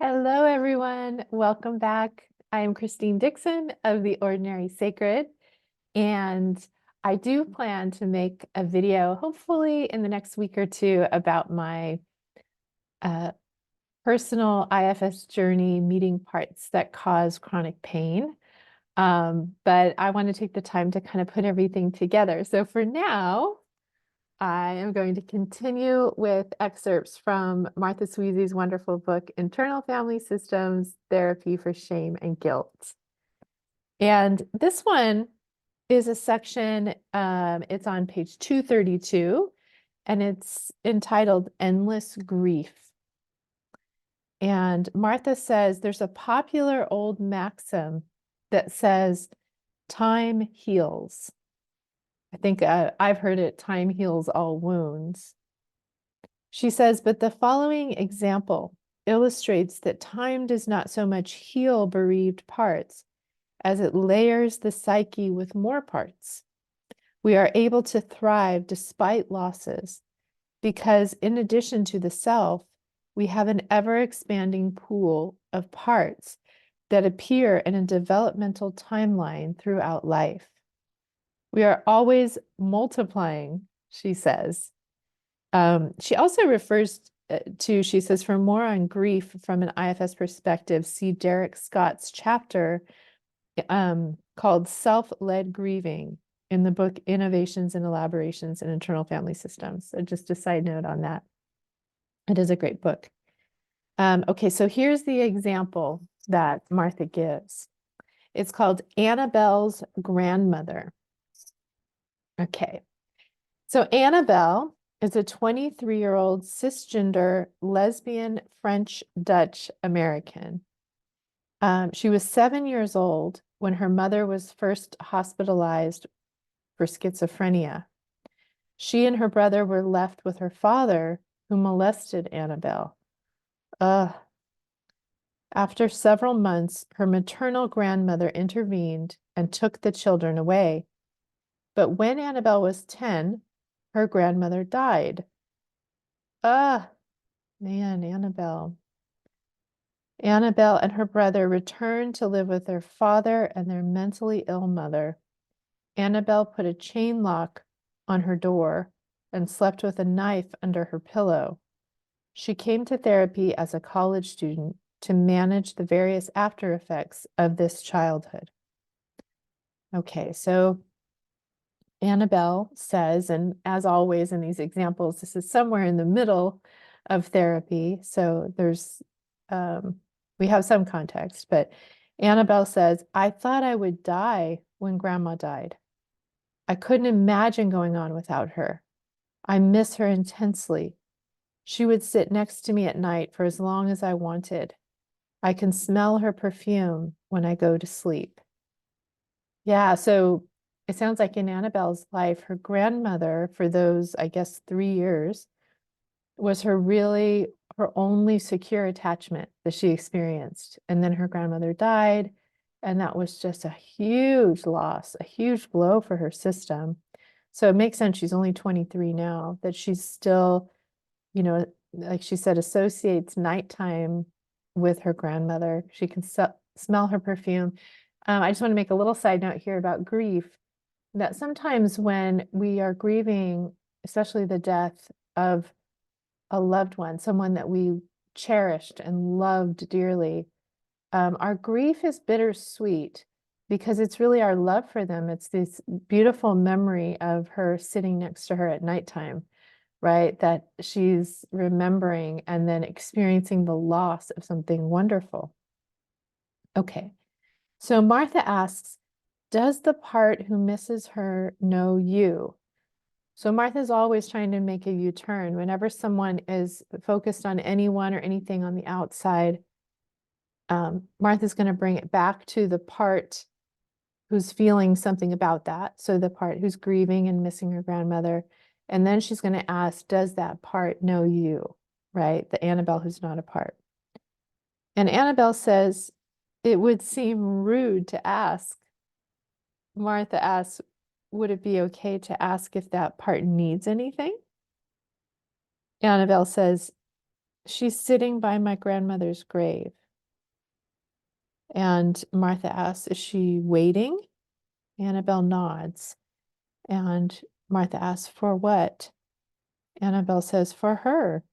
Hello, everyone. Welcome back. I am Christine Dixon of The Ordinary Sacred, and I do plan to make a video, hopefully in the next week or two, about my uh, personal IFS journey, meeting parts that cause chronic pain. But I want to take the time to kind of put everything together. So for now, I am going to continue with excerpts from Martha Sweezy's wonderful book, Internal Family Systems, Therapy for Shame and Guilt. And this one is a section, it's on page 232, and it's entitled Endless Grief. And Martha says there's a popular old maxim that says, time heals. I think I've heard it, time heals all wounds. She says, but the following example illustrates that time does not so much heal bereaved parts as it layers the psyche with more parts. We are able to thrive despite losses because, in addition to the self, we have an ever-expanding pool of parts that appear in a developmental timeline throughout life. We are always multiplying, she says. She also refers to, she says, for more on grief from an IFS perspective, see Derek Scott's chapter called Self-Led Grieving in the book Innovations and Elaborations in Internal Family Systems. So just a side note on that. It is a great book. Okay, so here's the example that Martha gives. It's called Annabelle's grandmother. Okay, so Annabelle is a 23-year-old cisgender lesbian French-Dutch American. She was 7 years old when her mother was first hospitalized for schizophrenia. She and her brother were left with her father, who molested Annabelle. After several months, her maternal grandmother intervened and took the children away. But when Annabelle was 10, her grandmother died. Man, Annabelle. Annabelle and her brother returned to live with their father and their mentally ill mother. Annabelle put a chain lock on her door and slept with a knife under her pillow. She came to therapy as a college student to manage the various after effects of this childhood. Okay, so Annabelle says, and as always in these examples, this is somewhere in the middle of therapy. So we have some context, but Annabelle says, I thought I would die when Grandma died. I couldn't imagine going on without her. I miss her intensely. She would sit next to me at night for as long as I wanted. I can smell her perfume when I go to sleep. Yeah, so it sounds like in Annabelle's life, her grandmother, for those, I guess, 3 years, was her only secure attachment that she experienced. And then her grandmother died, and that was just a huge loss, a huge blow for her system. So it makes sense, she's only 23 now, that she's still, like she said, associates nighttime with her grandmother. She can smell her perfume. I just want to make a little side note here about grief, that sometimes when we are grieving, especially the death of a loved one, someone that we cherished and loved dearly, our grief is bittersweet because it's really our love for them. It's this beautiful memory of her sitting next to her at nighttime, right? That she's remembering and then experiencing the loss of something wonderful. Okay, so Martha asks, does the part who misses her know you? So Martha's always trying to make a U-turn. Whenever someone is focused on anyone or anything on the outside, Martha's going to bring it back to the part who's feeling something about that. So the part who's grieving and missing her grandmother. And then she's going to ask, does that part know you? Right? The Annabelle who's not a part. And Annabelle says, it would seem rude to ask. Martha asks, would it be okay to ask if that part needs anything? Annabelle says, she's sitting by my grandmother's grave. And Martha asks, is she waiting? Annabelle nods. And Martha asks, for what? Annabelle says, for her.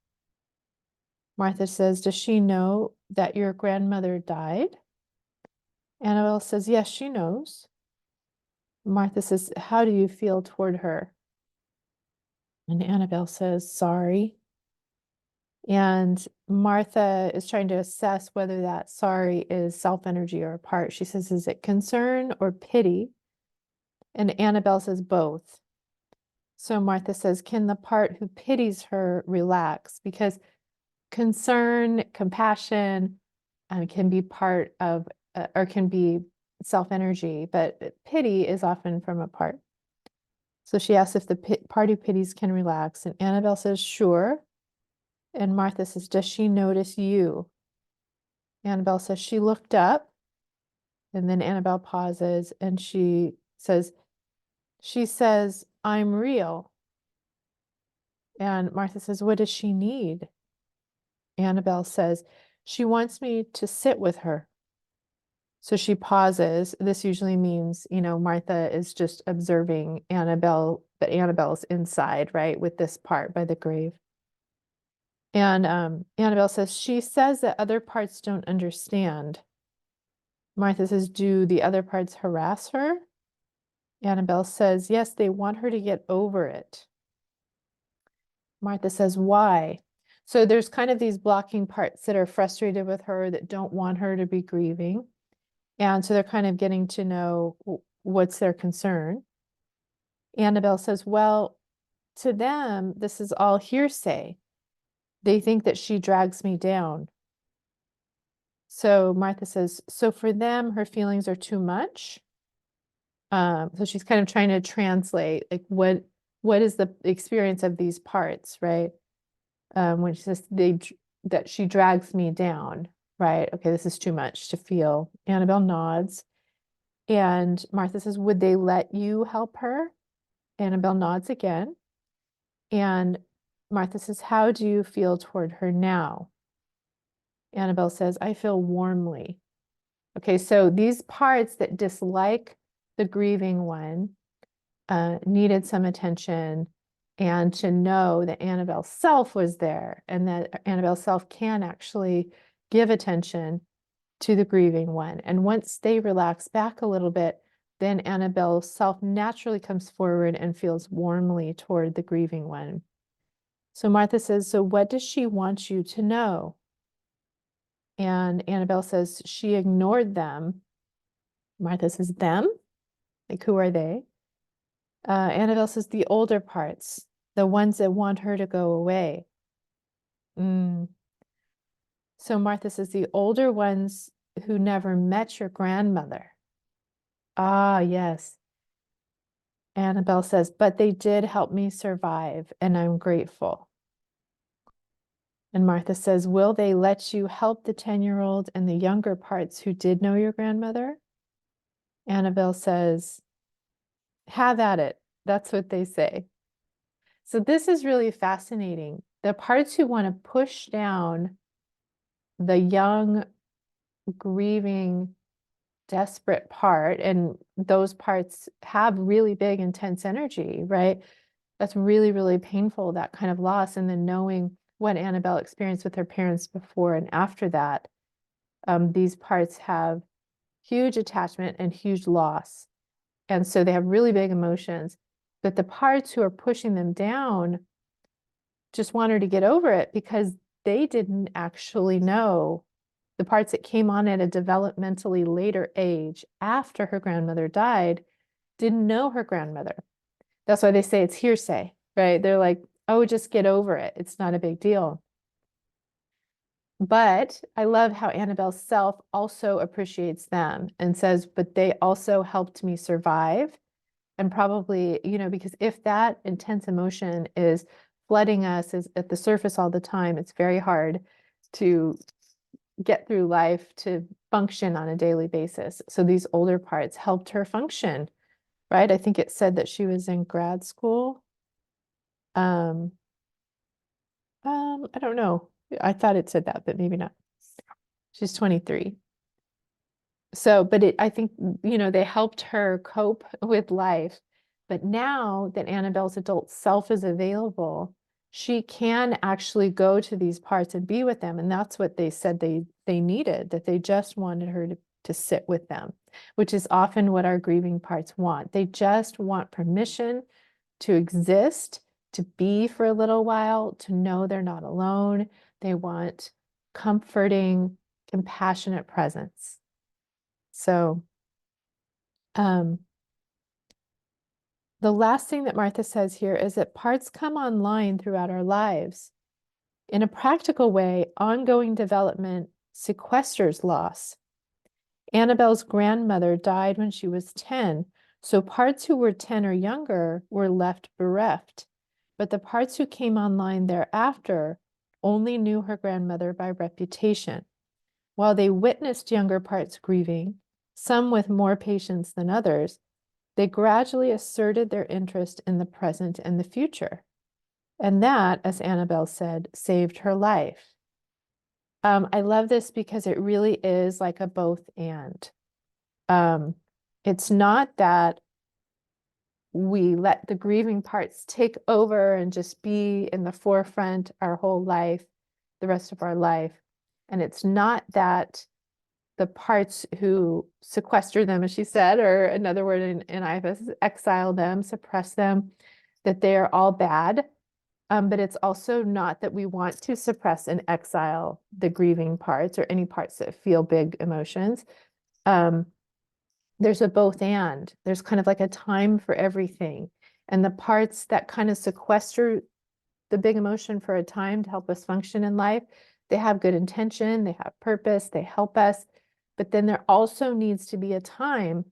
Martha says, does she know that your grandmother died? Annabelle says, yes, she knows. Martha says, how do you feel toward her? And Annabelle says, sorry. And Martha is trying to assess whether that sorry is self energy or a part. She says, is it concern or pity? And Annabelle says, both. So Martha says, can the part who pities her relax? Because concern, compassion can be part of, or can be self energy, but pity is often from a part. So she asks if the part who pities can relax. And Annabelle says, sure. And Martha says, does she notice you? Annabelle says, she looked up. And then Annabelle pauses and she says, I'm real. And Martha says, what does she need? Annabelle says, she wants me to sit with her. So she pauses. This usually means, Martha is just observing Annabelle, but Annabelle's inside, right, with this part by the grave. And Annabelle says, she says that other parts don't understand. Martha says, do the other parts harass her? Annabelle says, yes, they want her to get over it. Martha says, why? So there's kind of these blocking parts that are frustrated with her, that don't want her to be grieving. And so they're kind of getting to know what's their concern. Annabelle says, well, to them, this is all hearsay. They think that she drags me down. So Martha says, so for them, her feelings are too much. So she's kind of trying to translate, like, what is the experience of these parts, right? When she says that she drags me down, right? Okay, this is too much to feel. Annabelle nods. And Martha says, would they let you help her? Annabelle nods again. And Martha says, how do you feel toward her now? Annabelle says, I feel warmly. Okay, so these parts that dislike the grieving one needed some attention, and to know that Annabelle's self was there and that Annabelle's self can actually give attention to the grieving one. And once they relax back a little bit, then Annabelle's self naturally comes forward and feels warmly toward the grieving one. So Martha says, so what does she want you to know? And Annabelle says, she ignored them. Martha says, them? Like, who are they? Annabelle says, the older parts, the ones that want her to go away. So Martha says, the older ones who never met your grandmother. Ah, yes. Annabelle says, but they did help me survive, and I'm grateful. And Martha says, will they let you help the 10-year-old and the younger parts who did know your grandmother? Annabelle says, have at it. That's what they say. So this is really fascinating. The parts who want to push down the young, grieving, desperate part, and those parts have really big, intense energy, right? That's really, really painful, that kind of loss. And then knowing what Annabelle experienced with her parents before and after that, these parts have huge attachment and huge loss. And so they have really big emotions. But the parts who are pushing them down just want her to get over it because they didn't actually know. The parts that came on at a developmentally later age after her grandmother died didn't know her grandmother. That's why they say it's hearsay, right? They're like, oh, just get over it. It's not a big deal. But I love how Annabelle's self also appreciates them and says, but they also helped me survive. And probably, because if that intense emotion is flooding us is at the surface all the time, it's very hard to get through life, to function on a daily basis. So these older parts helped her function, right? I think it said that she was in grad school. I don't know. I thought it said that, but maybe not. She's 23. So, but I think, they helped her cope with life. But now that Annabelle's adult self is available, she can actually go to these parts and be with them. And that's what they said they needed, that they just wanted her to sit with them, which is often what our grieving parts want. They just want permission to exist, to be for a little while, to know they're not alone. They want comforting, compassionate presence. So, the last thing that Martha says here is that parts come online throughout our lives. In a practical way, ongoing development sequesters loss. Annabelle's grandmother died when she was 10, so parts who were 10 or younger were left bereft. But the parts who came online thereafter only knew her grandmother by reputation. While they witnessed younger parts grieving, some with more patience than others, they gradually asserted their interest in the present and the future. And that, as Annabelle said, saved her life. I love this because it really is like a both and. It's not that we let the grieving parts take over and just be in the forefront our whole life, the rest of our life. And it's not that the parts who sequester them, as she said, or another word in IFS, exile them, suppress them, that they are all bad. But it's also not that we want to suppress and exile the grieving parts or any parts that feel big emotions. There's a both and. There's kind of like a time for everything. And the parts that kind of sequester the big emotion for a time to help us function in life, they have good intention, they have purpose, they help us. But then there also needs to be a time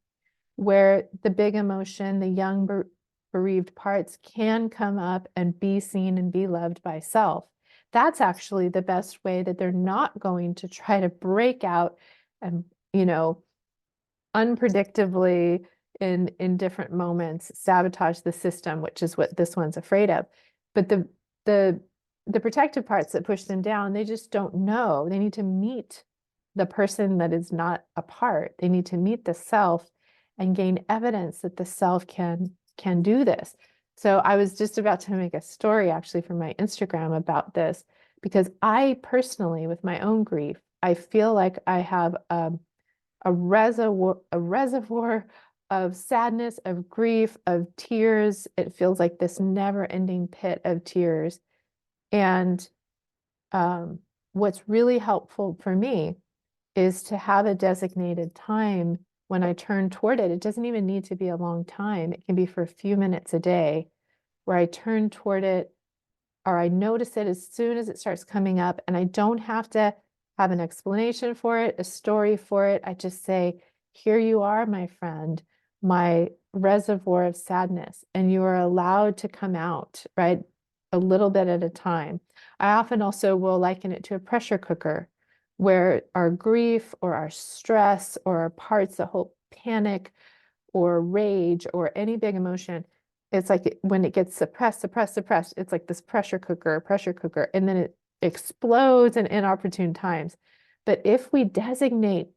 where the big emotion, the young bereaved parts can come up and be seen and be loved by self. That's actually the best way that they're not going to try to break out and, unpredictably in different moments sabotage the system, which is what this one's afraid of. But the protective parts that push them down, they just don't know. They need to meet the person that is not a part. They need to meet the self and gain evidence that the self can do this. So I was just about to make a story actually for my Instagram about this, because I personally, with my own grief, I feel like I have a reservoir of sadness, of grief, of tears. It feels like this never-ending pit of tears. And what's really helpful for me is to have a designated time when I turn toward it. It doesn't even need to be a long time. It can be for a few minutes a day where I turn toward it, or I notice it as soon as it starts coming up, and I don't have to have an explanation for it, a story for it. I just say, here you are, my friend, my reservoir of sadness, and you are allowed to come out, right? A little bit at a time. I often also will liken it to a pressure cooker, where our grief or our stress or our parts that hold panic or rage or any big emotion, it's like when it gets suppressed, it's like this pressure cooker, and then it explodes in inopportune times. But if we designate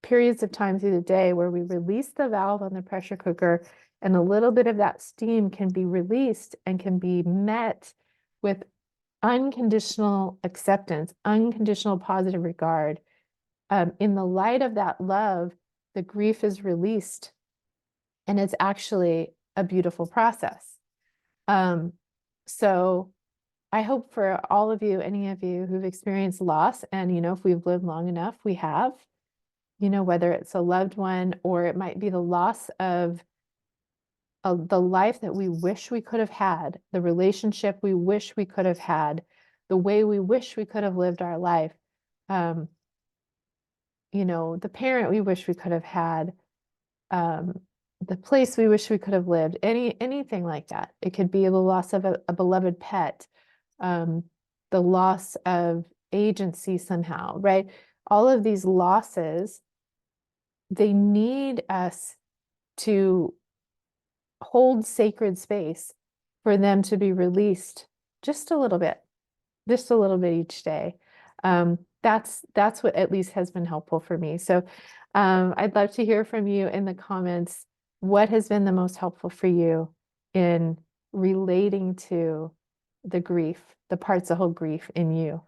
periods of time through the day where we release the valve on the pressure cooker, and a little bit of that steam can be released and can be met with unconditional acceptance, unconditional positive regard, in the light of that love, the grief is released. And it's actually a beautiful process. So I hope for all of you, any of you who've experienced loss, and if we've lived long enough, we have, whether it's a loved one or it might be the loss of the life that we wish we could have had, the relationship we wish we could have had, the way we wish we could have lived our life, the parent we wish we could have had, the place we wish we could have lived, anything like that. It could be the loss of a beloved pet, the loss of agency somehow, right? All of these losses, they need us to hold sacred space for them to be released just a little bit, just a little bit each day. That's what at least has been helpful for me. So I'd love to hear from you in the comments. What has been the most helpful for you in relating to the grief, the parts of whole grief in you?